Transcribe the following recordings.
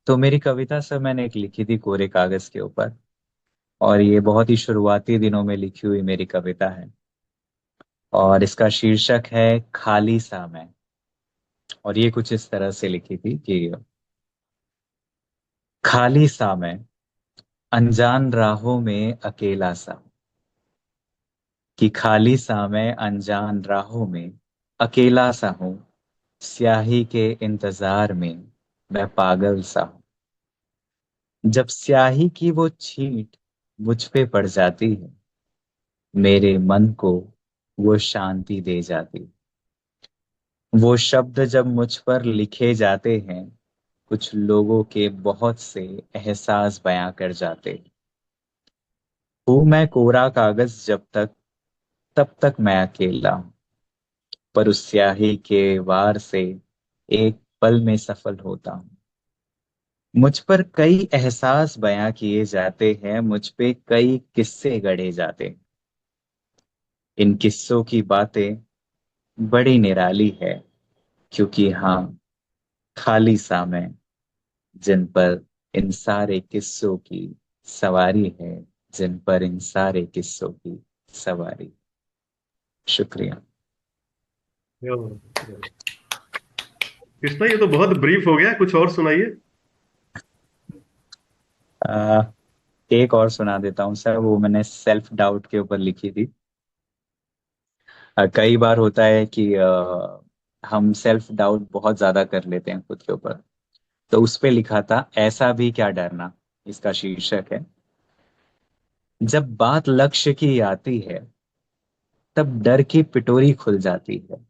तो मेरी कविता सर मैंने एक लिखी थी कोरे कागज के ऊपर। और ये बहुत ही शुरुआती दिनों में लिखी हुई मेरी कविता है। और इसका शीर्षक है खाली सा मैं। और ये कुछ इस तरह से लिखी थी कि खाली सा मैं, अनजान राहों में अकेला सा। कि खाली सा मैं अनजान राहों में अकेला सा हूँ। स्याही के इंतजार में मैं पागल सा हूँ। जब स्याही की वो छींट मुझ पे पड़ जाती है, मेरे मन को वो शांति दे जाती। वो शब्द जब मुझ पर लिखे जाते हैं, कुछ लोगों के बहुत से एहसास बयां कर जाते। हूं मैं कोरा कागज जब तक, तब तक मैं अकेला हूं। पर उस स्याही के वार से एक पल में सफल होता हूँ। मुझ पर कई एहसास बयां किए जाते हैं, मुझ पे कई किस्से गढ़े जाते हैं। इन किस्सों की बातें बड़ी निराली है, क्योंकि हाँ, खाली सा मैं, जिन पर इन सारे किस्सों की सवारी है, जिन पर इन सारे किस्सों की सवारी। शुक्रिया। क्या बात है। कृष्णा, ये तो बहुत ब्रीफ हो गया, कुछ और सुनाइए। आ, एक और सुना देता हूँ सर, वो मैंने सेल्फ डाउट के ऊपर लिखी थी। कई बार होता है कि हम सेल्फ डाउट बहुत ज्यादा कर लेते हैं खुद के ऊपर। तो उस पे लिखा था ऐसा भी क्या डरना। इसका शीर्षक है, जब बात लक्ष्य की आती है, तब डर की पिटोरी खुल जाती है।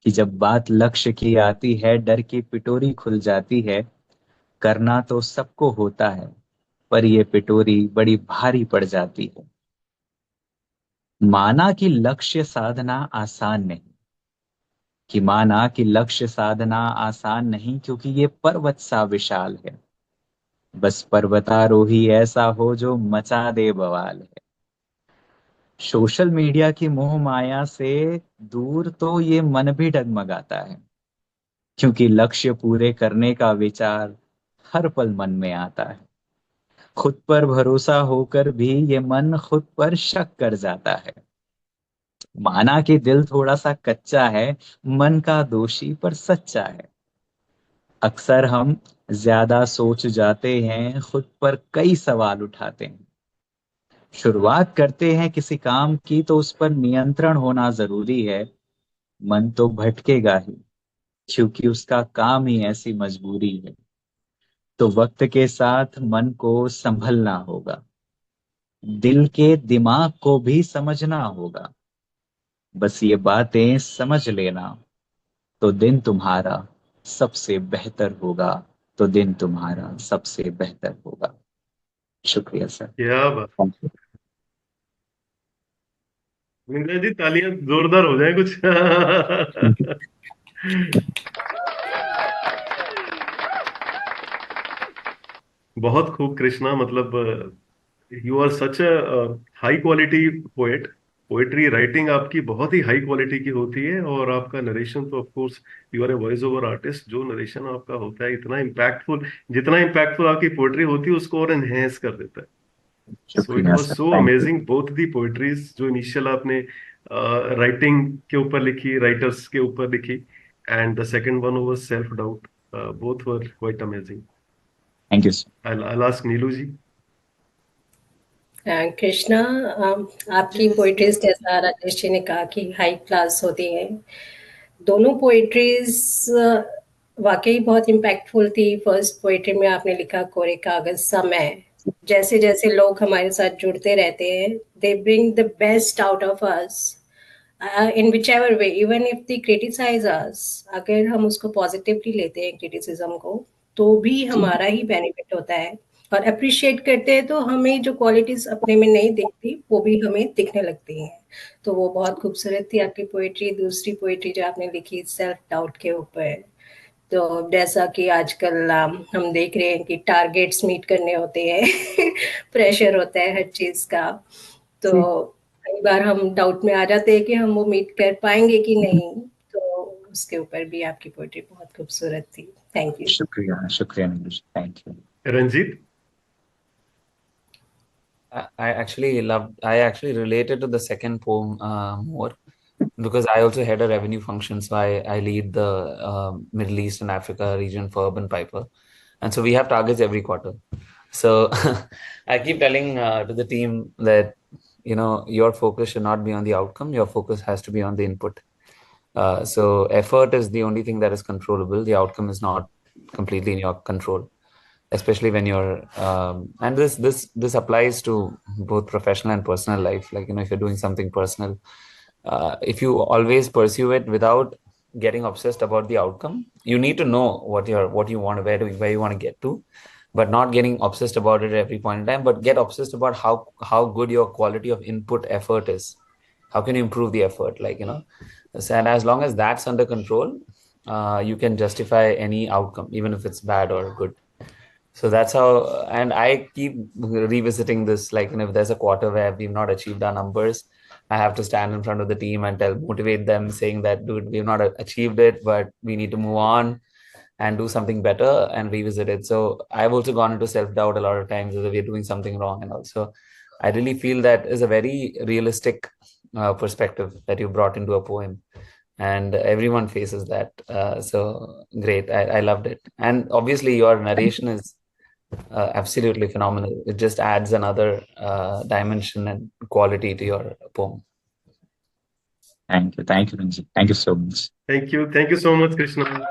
कि जब बात लक्ष्य की आती है, डर की पिटोरी खुल जाती है। करना तो सबको होता है, पर ये पिटोरी बड़ी भारी पड़ जाती है। माना कि लक्ष्य साधना आसान नहीं। कि माना कि लक्ष्य साधना आसान नहीं, क्योंकि ये पर्वत सा विशाल है। बस पर्वतारोही ऐसा हो जो मचा दे बवाल है। सोशल मीडिया की मोह माया से दूर तो ये मन भी डगमगाता है, क्योंकि लक्ष्य पूरे करने का विचार हर पल मन में आता है। खुद पर भरोसा होकर भी ये मन खुद पर शक कर जाता है। माना कि दिल थोड़ा सा कच्चा है, मन का दोषी पर सच्चा है। अक्सर हम ज्यादा सोच जाते हैं, खुद पर कई सवाल उठाते हैं। शुरुआत करते हैं किसी काम की तो उस पर नियंत्रण होना जरूरी है। मन तो भटकेगा ही, क्योंकि उसका काम ही ऐसी मजबूरी है। तो वक्त के साथ मन को संभलना होगा, दिल के दिमाग को भी समझना होगा। बस ये बातें समझ लेना, तो दिन तुम्हारा सबसे बेहतर होगा। तो दिन तुम्हारा सबसे बेहतर होगा। शुक्रिया सर। क्या बात। Thank you. मिंद्रा जी, तालियां जोरदार हो जाए कुछ। बहुत खूब कृष्णा, मतलब you are such a high quality poet. Poetry writing आपकी बहुत ही हाई क्वालिटी की होती है, और आपका नरेशन तो of course, you are a voice over artist. जो नरेशन आपका होता है इतना इम्पैक्टफुल, जितना इम्पैक्टफुल आपकी पोएट्री होती है उसको और एनहेंस कर देता है। सो इट शुक्रिया was sir, so thank you. Amazing, both the poetries जो इनिशियल आपने राइटिंग के ऊपर लिखी, राइटर्स के ऊपर लिखी, and the second one was self doubt. Both were quite amazing. Thank you sir. I'll ask नीलू जी। कृष्णा, आपकी पोइट्रीज जैसा राजेश जी ने कहा कि हाई क्लास होती हैं। दोनों पोइट्रीज वाकई बहुत इम्पैक्टफुल थी। फर्स्ट पोइट्री में आपने लिखा कोरे कागज सा मैं। जैसे जैसे लोग हमारे साथ जुड़ते रहते हैं, they bring the best out of us in which ever way, even if they criticise us. अगर हम उसको पॉजिटिवली लेते हैं क्रिटिसिज्म को, तो भी जी। हमारा ही बेनिफिट होता है। और अप्रिशिएट करते हैं तो हमें जो क्वालिटीज अपने में नहीं दिखती वो भी हमें दिखने लगती हैं। तो वो बहुत खूबसूरत थी आपकी पोइट्री। दूसरी पोइट्री जो आपने लिखी सेल्फ डाउट के ऊपर, तो जैसा कि आजकल हम देख रहे हैं कि टारगेट्स मीट करने होते हैं। प्रेशर होता है हर चीज का। तो जी। कई बार हम डाउट में आ जाते हैं कि हम वो मीट कर पाएंगे कि नहीं। तो उसके ऊपर भी आपकी पोइट्री बहुत खूबसूरत थी। Thank you. शुक्रिया Neelu, thank you. Ranjit? I actually related to the second poem more, because I also head a revenue function. So I lead the Middle East and Africa region for Urban Piper. And so we have targets every quarter. So I keep telling to the team that, your focus should not be on the outcome. Your focus has to be on the input. So effort is the only thing that is controllable. The outcome is not completely in your control, especially when you're and this applies to both professional and personal life. Like, if you're doing something personal, if you always pursue it without getting obsessed about the outcome, you need to know what you want, where you want to get to, but not getting obsessed about it at every point in time, but get obsessed about how good your quality of input effort is. How can you improve the effort? And as long as that's under control, you can justify any outcome, even if it's bad or good. So that's how, and I keep revisiting this. Like, if there's a quarter where we've not achieved our numbers, I have to stand in front of the team and motivate them, saying that, dude, we've not achieved it, but we need to move on and do something better and revisit it. So I've also gone into self-doubt a lot of times whether we're doing something wrong. And also, I really feel that is a very realistic perspective that you brought into a poem. And everyone faces that. So great. I loved it. And obviously your narration is absolutely phenomenal. It just adds another dimension and quality to your poem. Thank you, Ranjit. Thank you so much. Thank you so much, Krishna.